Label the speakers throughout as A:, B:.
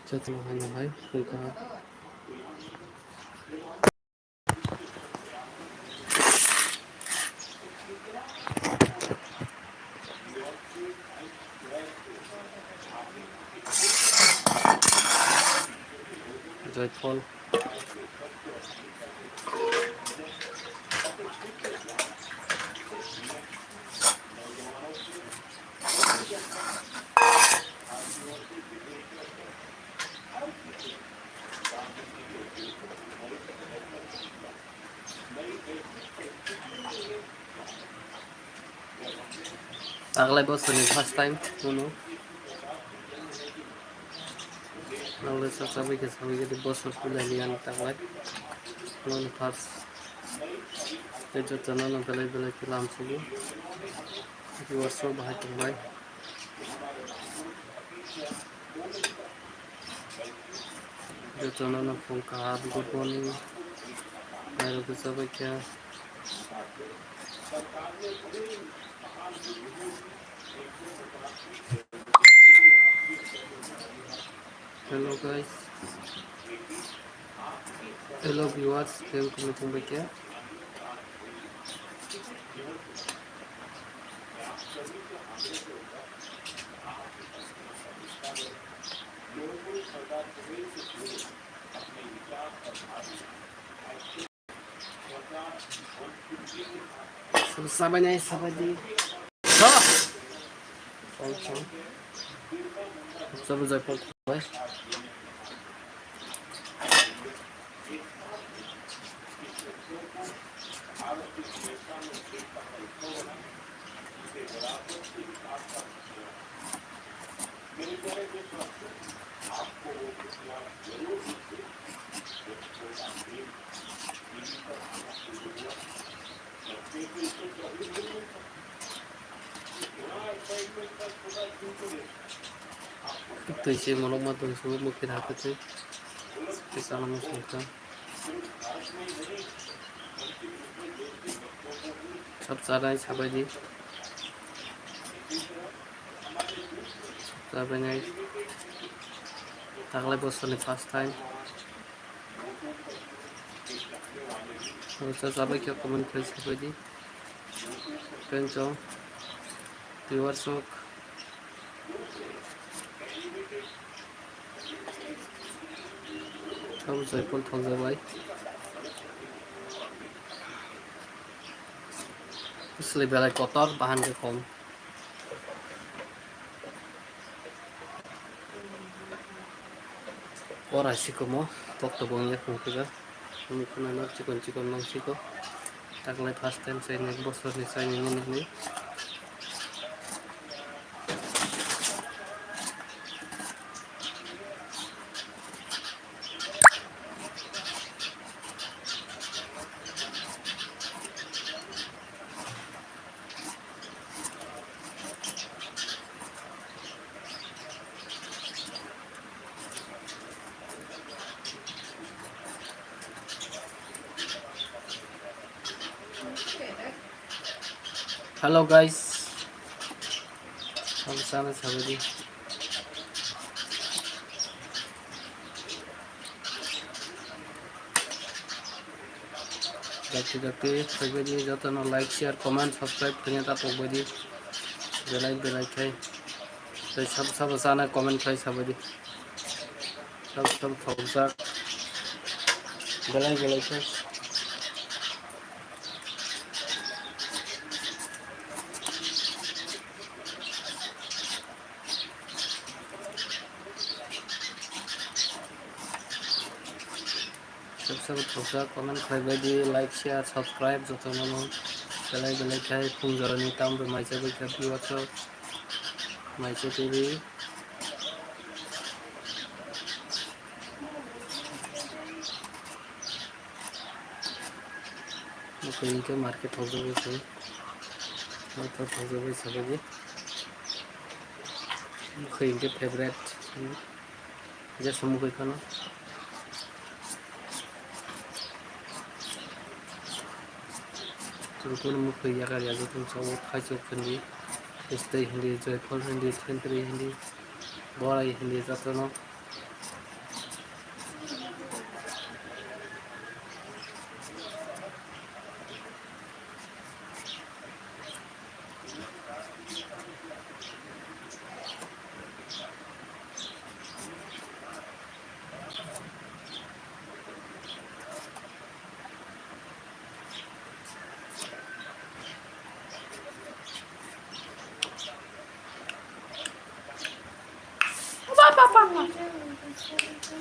A: যত্ন হয় না ভাই ফুলকা জয়ফল आगलाय बोसोरनि फार्स्ट टाइम नुनो नावले साबैखे बोसोर फुलायनि आं थांबाय नुनो फार्स्ट बेजों बेलेग बेलेग लामसुबो वर्षों बाहाय थांबाय बेजों फुंखा गुड मर्निं नायरबो साबैखे hello guys hello viewers welcome to my channel sabanya sabadi सब जयफल भाई तो इसे मनों मत दोस्तों मुख्य धातु थे किसानों में संख्या सब सारा है छापाजी छापाजी तागले बोसोरनि फार्स्ट टाइम और साबे क्या कमेंट कर छापाजी पेंचो व्यूअर्स सब जयफल थांजाबाय इसलिए बेलाय कतर बाहान के खम और आसिको तक बंगे खुंखिगा खुनाना चिकन चिकन मांसिको तागलाय फार्स्ट टाइम साइने बोसोरनि साइने नुनो हेलो गाइस हम सामने सभी जाती सभी जो लाइक शेयर कमेंट सब्सक्राइब करने तक बेलाइक है तो सब साना कमेंट खाई सभी सब थौजा बेलाइक है सब थौजा कमेंट खाई लाइक शेयर सब्सक्राइब जो बेलाइक है फुंजरनी ताम माइसे बैठा व्यूअर्स माइसे टीवी इनके मार्केट हो जाए सभी इनके फेवरेट जैसे मुझे खाना तुमको मुझे या कर तुम सब खाई चुके हैं इस हिंदी जयफल हिंदी सेंट्री हिंदी বড়াই হিন্দি যত্ন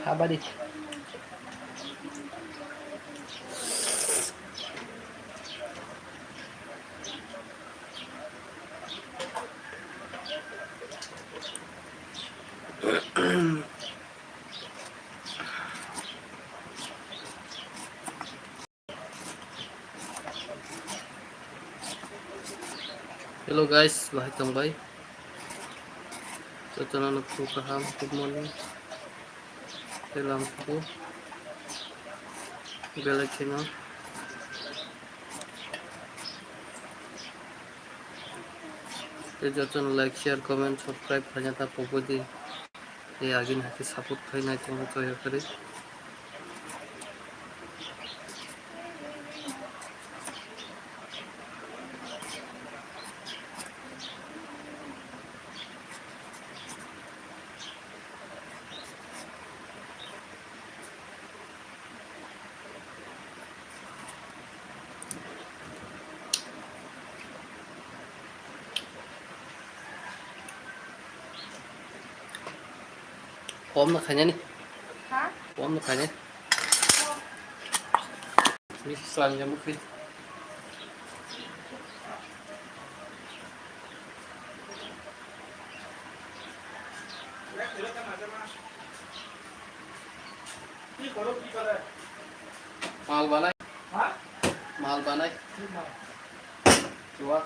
A: Habari. Hello guys, bahay tambay. Ito na nagpupaham. Good morning. Kailangan po. Belaki na. যত লাইক শেয়ার কমেন্ট সাবস্ক্রাইব খাজাতা পপদি এই আগিন হাতে সাপোর্ট খাই নাই তোমরা দয়া করে ốm nó khai nhá đi ốm nó khai nhá đi sang cho mức phim মাল বানাই মাল বানাই চুয়া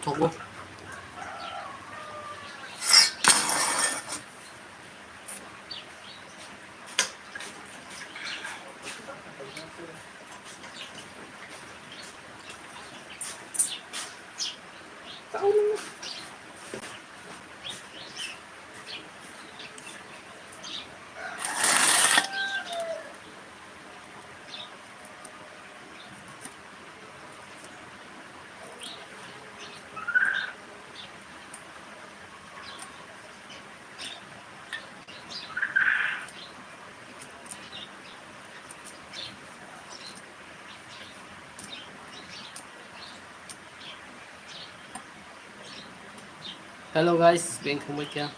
A: thục luôn hello guys bên không biết chưa